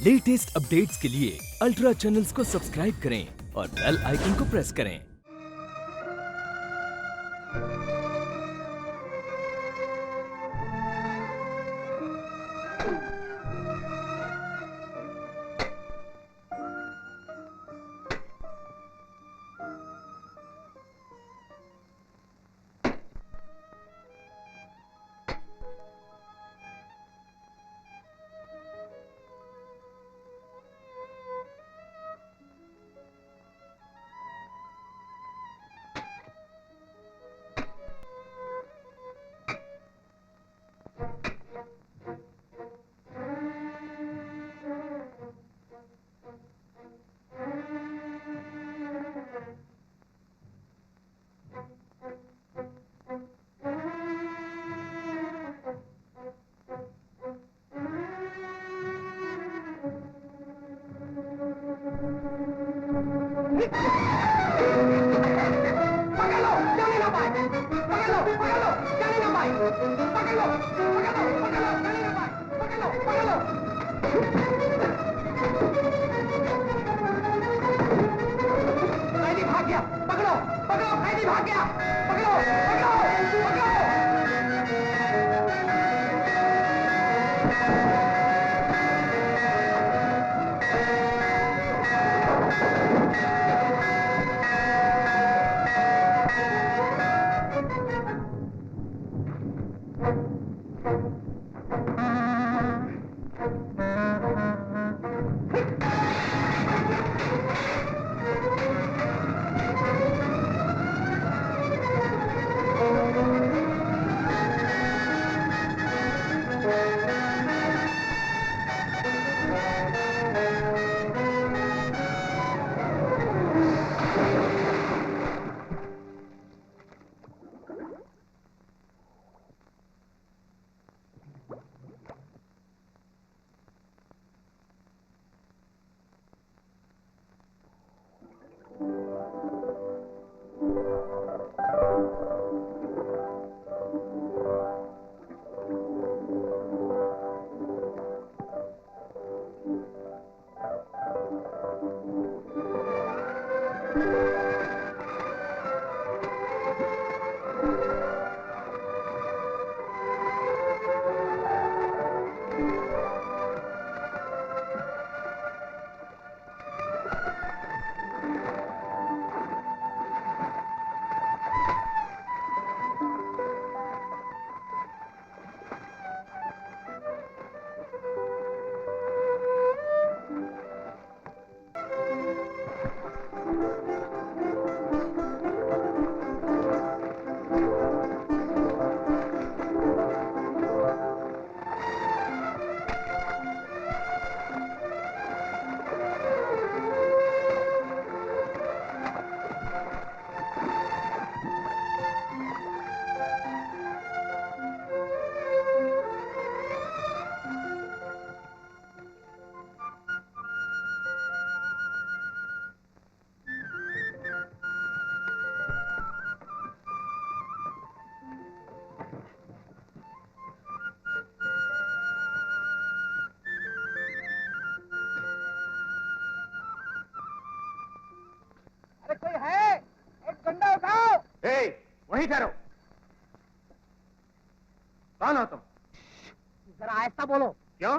Latest updates के लिए ultra channels को सब्सक्राइब करें और बेल आइकन को प्रेस करें। वहीं ठहरो। कौन हो तुम? जरा ऐसा बोलो। क्यों?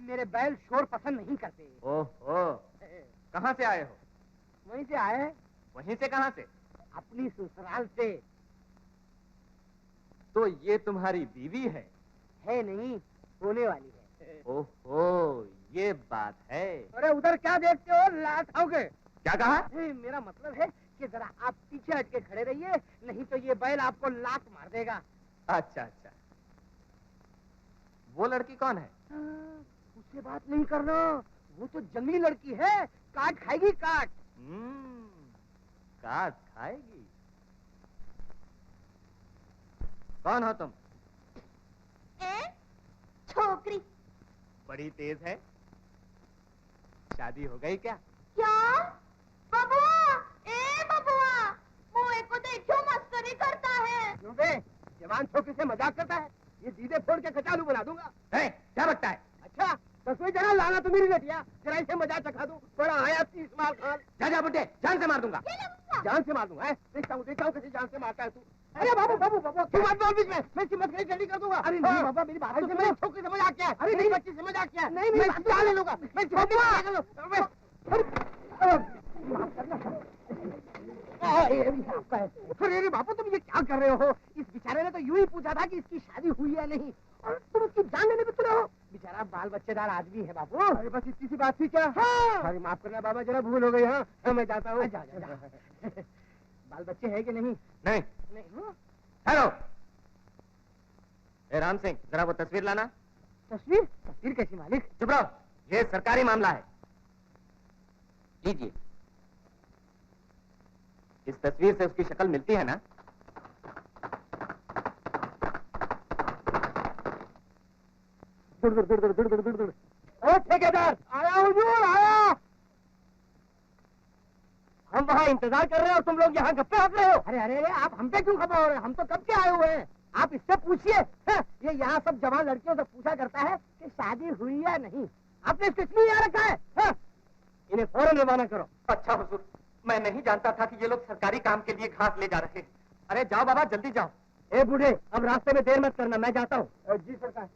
मेरे बैल शोर पसंद नहीं करते। ओहो, कहाँ से आए हो? वहीं से आए। वहीं से कहाँ से? अपनी ससुराल से। तो ये तुम्हारी बीवी है? है नहीं, होने वाली है। ओहो, ये बात है। अरे उधर क्या देखते हो, लात खाओगे? क्या कहा? मेरा मतलब है कि जरा आप पीछे हट के खड़े रहिए, नहीं तो ये बैल आपको लात मार देगा। अच्छा अच्छा, वो लड़की कौन है? उससे बात नहीं करना, वो तो जंगली लड़की है, काट खाएगी काट। काट खाएगी। कौन हो तुम? छोकरी। बड़ी तेज है। शादी हो गई क्या? क्या? बबुआ, बबुआ, मुए को देखो मस्करी करता है। क्यों बे, जवान छोकरी से मजाक करता है? ये सीधे फोड़ के कचालू बना दूंगा। क्या बकता है? अच्छा, तस्वीर जरा लाना तो मेरी बेटिया, जरा इसे मजा चखा दूं, बड़ा आया इस्माइल खान। जा जा बुड्ढे, जान से मार दूंगा, जान से मार दूंगा। देखता हूँ कैसे जान से मारता है तू। अरे बाबू बाबू बाबू, तू मत बोल बीच में, मैं सिमत खड़ी जल्दी कर दूंगा। अरे नहीं बाबा, मेरी बात मेरी छोकरी समझ आ क्या है? अरे नहीं बच्ची समझ आ क्या है? नहीं मैं जान ले लूंगा, मैं अरे बापू तुम ये क्या कर रहे हो? इस बेचारे ने तो यूं ही पूछा था कि इसकी शादी हुई है नहीं, और तुम उसकी जान लेने पे तुले हो। बेचारा बाल बच्चेदार आदमी है बाबू। अरे बस इतनी सी बात थी क्या? हाँ। अरे माफ करना बाबा, जरा भूल हो गई। हाँ मैं जाता हूँ। बाल बच्चे है कि नहीं? नहीं। नहीं। हेलो ए राम सिंह, जरा वो तस्वीर लाना। तस्वीर? तस्वीर कैसी मालिक? चुप रहो, ये सरकारी मामला है। लीजिए, इस तस्वीर से उसकी शक्ल मिलती है ना? ओ ठेकेदार, आया हुजूर, आया। हम वहाँ इंतजार कर रहे हैं और तुम लोग यहाँ गप्पे हंस रहे हो। अरे अरे अरे, आप हम पे क्यों खपा हो रहे हैं? हम तो कब के आए हुए हैं। आप इससे पूछिए। ये यहाँ सब जवान लड़कियों से पूछा करता है कि शादी हुई या नहीं। आपने इसको इसलिए यहाँ रखा है? इन्हें फौरन रवाना करो। अच्छा हुजूर, मैं नहीं जानता था कि ये लोग सरकारी काम के लिए घास ले जा रहे हैं। अरे जाओ बाबा, जल्दी जाओ। ए बूढ़े, अब रास्ते में देर मत करना, मैं जाता हूँ। जी सरकार।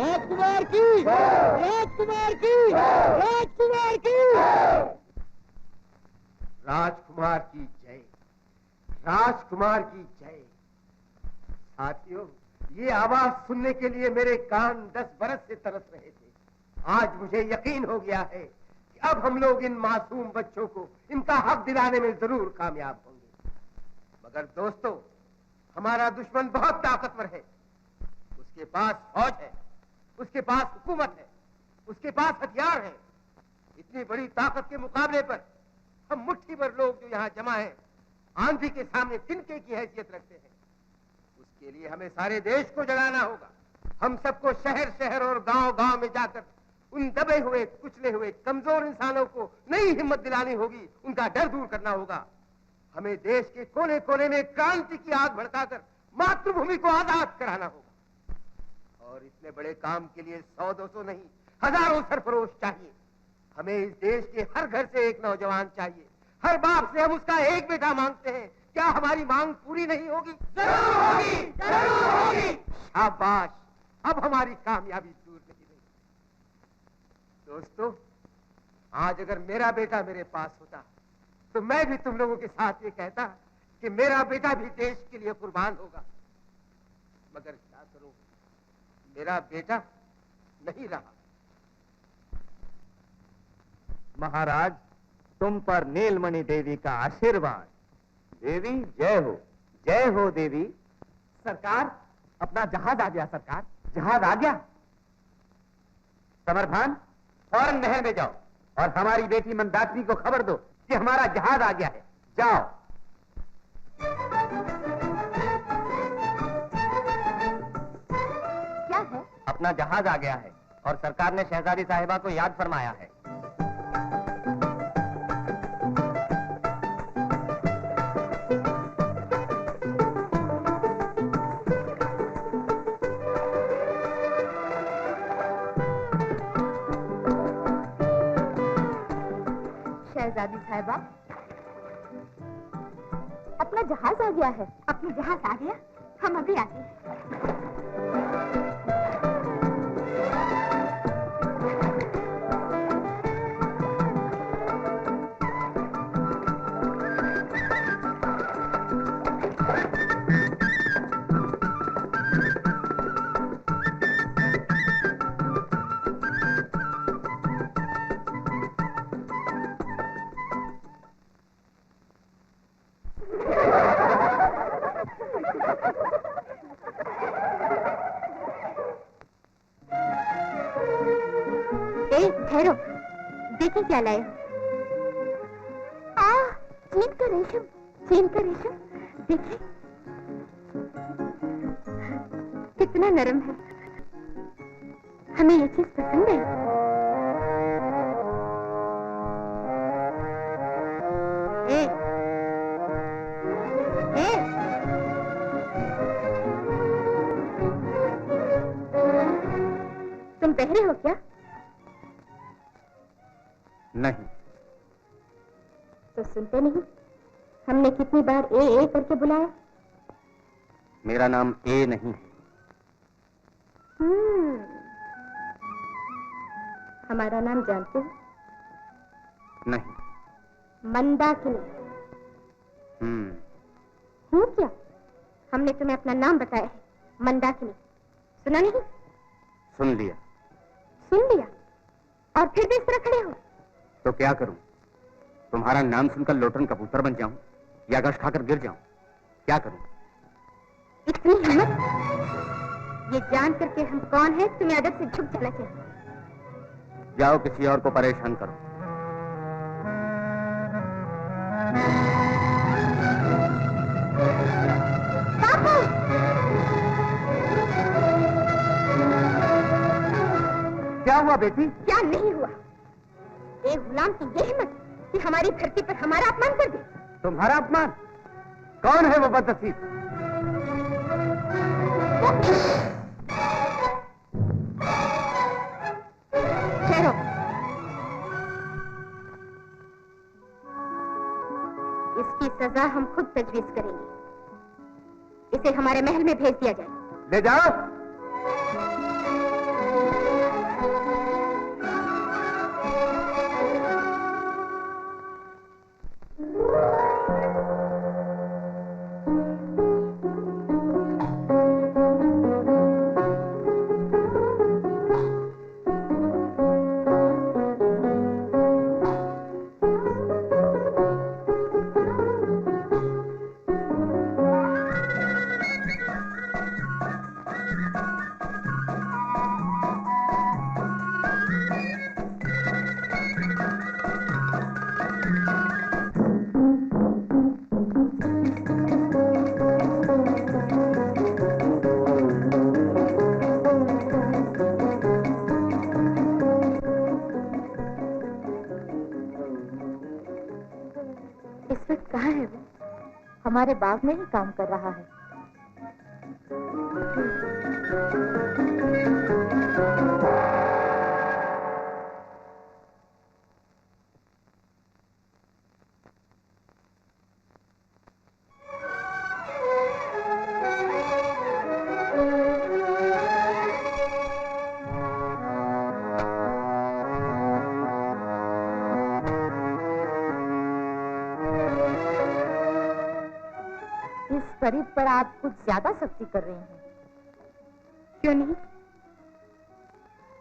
राजकुमार की, राजकुमार की, राजकुमार की, राजकुमार की जय, राजकुमार की जय। साथियों, ये आवाज सुनने के लिए मेरे कान 10 बरस से तरस रहे थे। आज मुझे यकीन हो गया है कि अब हम लोग इन मासूम बच्चों को इनका हक दिलाने में जरूर कामयाब होंगे। मगर दोस्तों, हमारा दुश्मन बहुत ताकतवर है। उसके पास फौज है, उसके पास हुकूमत है, उसके पास हथियार है। इतनी बड़ी ताकत के मुकाबले पर हम मुट्ठी भर लोग जो यहाँ जमा हैं, आंधी के सामने तिनके की हैसियत रखते हैं। उसके लिए हमें सारे देश को जगाना होगा। हम सबको शहर शहर और गांव गांव में जाकर उन दबे हुए, कुचले हुए, कमजोर इंसानों को नई हिम्मत दिलानी होगी, उनका डर दूर करना होगा। हमें देश के कोने कोने में क्रांति की आग भड़काकर मातृभूमि को आजाद कराना होगा। और इतने बड़े काम के लिए 100-200 नहीं, हजारों सरफरोश चाहिए। हमें इस देश के हर घर से एक नौजवान चाहिए। हर बाप से हम उसका एक बेटा मांगते हैं। क्या हमारी मांग पूरी नहीं होगी? जरूर होगी, जरूर होगी। शाबाश, अब हमारी कामयाबी दूर नहीं रही। दोस्तों, आज अगर मेरा बेटा मेरे पास होता तो मैं भी तुम लोगों के साथ ये कहता कि मेरा बेटा भी देश के लिए कुर्बान होगा। मगर क्या करूं, मेरा बेटा नहीं रहा। महाराज, तुम पर नीलमणि देवी का आशीर्वाद। देवी जय हो, जय हो देवी। सरकार, अपना जहाज आ गया। सरकार, जहाज आ गया। समरभान, फौरन महल में जाओ और हमारी बेटी मंदाकिनी को खबर दो कि हमारा जहाज आ गया है। जाओ। क्या है? अपना जहाज आ गया है और सरकार ने शहजादी साहिबा को याद फरमाया है। शहजादी साहिबा, अपना जहाज आ गया है। अपना जहाज आ गया? हम अभी आते हैं। देखें क्या लाए हो। चीन का रेशम, चीन का रेशम, देखिए कितना नरम है। हमें ये चीज पसंद है। ए, ए, तुम बहरे हो क्या? नहीं। तो सुनते नहीं? हमने कितनी बार ए करके बुलाया। मेरा नाम ए नहीं है। हमारा नाम जानते हो? नहीं। मंदाकिनी। हूँ क्या? हमने तुम्हें अपना नाम बताया है, मंदाकिनी। सुना नहीं? सुन लिया। सुन लिया और फिर भी इस तरह खड़े हो? तो क्या करूं? तुम्हारा नाम सुनकर लोटन कबूतर बन जाऊं या गश खाकर गिर जाऊं? क्या करूं? इतनी हिम्मत? ये जान करके हम कौन है तुम्हें अदब से झुक जाना चाहिए। जाओ किसी और को परेशान करो। बापू! क्या हुआ बेटी? क्या नहीं हुआ? एक गुलाम की ये हिम्मत कि हमारी धरती पर हमारा अपमान कर दे। तुम्हारा अपमान? कौन है वो बदनसीब? ठहरो। इसकी सजा हम खुद तजवीज करेंगे। इसे हमारे महल में भेज दिया जाए। ले जाओ। हमारे बाग में ही काम कर रहा है। शरीफ पर आप कुछ ज्यादा सख्ती कर रही हैं। क्यों नहीं?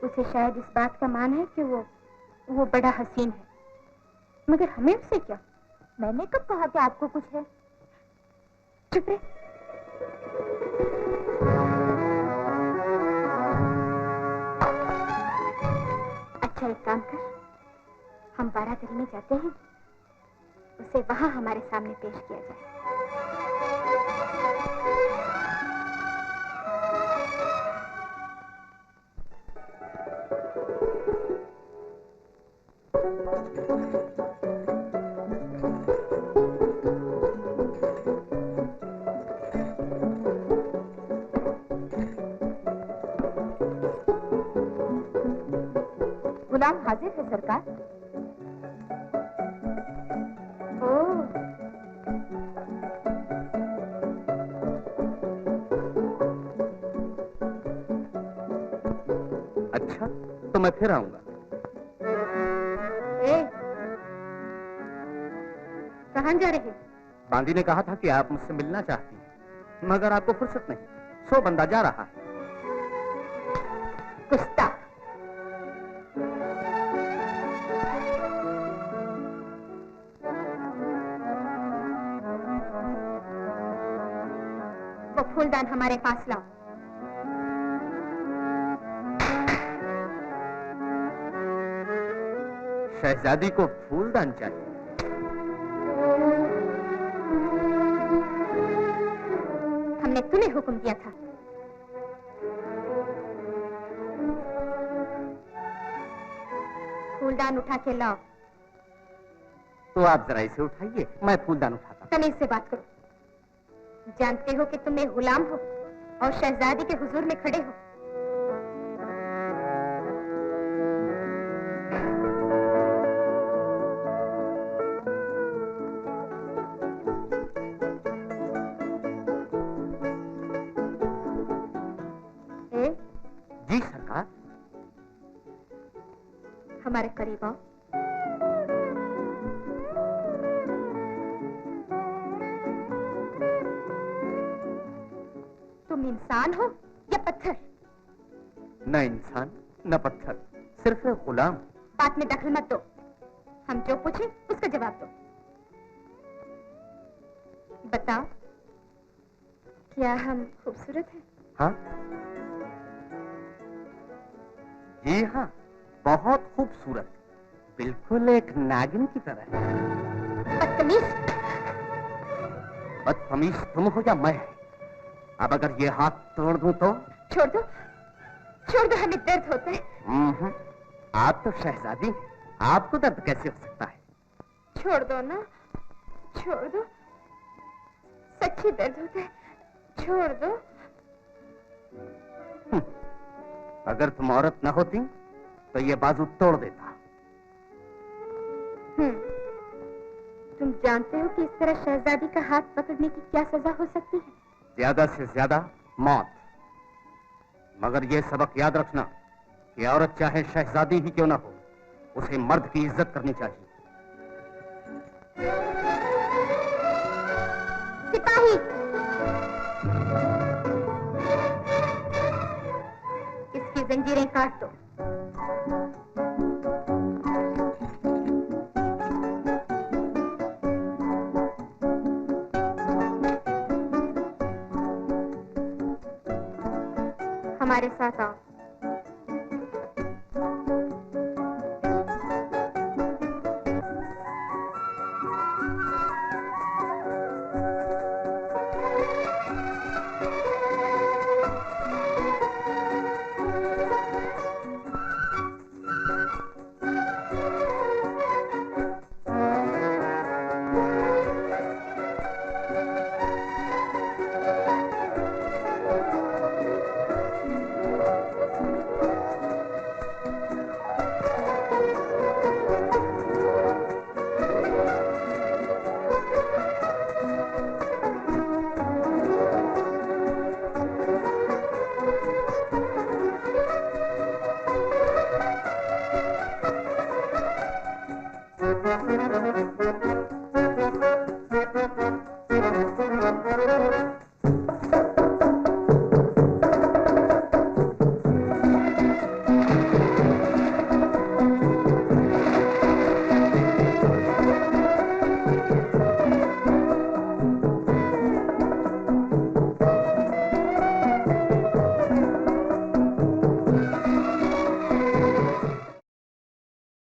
उसे शायद इस बात का मान है कि वो बड़ा हसीन है, मगर हमें उससे क्या? मैंने कब कहा कि आपको कुछ है? चुप रहे। अच्छा एक काम कर, हम बारादरी में जाते हैं, उसे वहां हमारे सामने पेश किया जाए। गुलाम हाजिर है सरकार। अच्छा तो मैं फिर आऊंगा। कहाँ जा रहे? बांदी ने कहा था कि आप मुझसे मिलना चाहती हैं, मगर आपको फुर्सत नहीं, सो बंदा जा रहा है। गुस्ताख। वो फूलदान हमारे पास लाओ। शहजादी को फूलदान चाहिए। हमने तुम्हें हुक्म दिया था। फूलदान उठा के लाओ। तो आप जरा इसे उठाइए, मैं फूलदान उठाता। तमीज से बात करो। जानते हो कि तुम एक गुलाम हो और शहजादी के हुजूर में खड़े हो। जी सरकार। हमारे करीब आओ। तुम इंसान हो या पत्थर? न इंसान न पत्थर, सिर्फ एक गुलाम। बात में दखल मत दो। हम जो पूछे उसका जवाब दो। बताओ, क्या हम खूबसूरत हैं? हाँ जी हाँ, बहुत खूबसूरत, बिल्कुल एक नागिन की तरह। बदतमीज। बदतमीज तुम हो या मैं? अब अगर ये हाथ तोड़ दूं तो? छोड़ दो, छोड़ दो, हमें दर्द होता है। आप तो शहजादी, आपको दर्द कैसे हो सकता है? छोड़ दो ना, छोड़ दो, सच्ची दर्द होता है, छोड़ दो। अगर तुम औरत न होती तो ये बाजू तोड़ देता। तुम जानते हो कि इस तरह शहजादी का हाथ पकड़ने की क्या सजा हो सकती है? ज्यादा से ज्यादा मौत। मगर ये सबक याद रखना कि औरत चाहे शहजादी ही क्यों ना हो, उसे मर्द की इज्जत करनी चाहिए। सिपाही, इसकी जंजीरें काट दो। हमारे साथ आओ।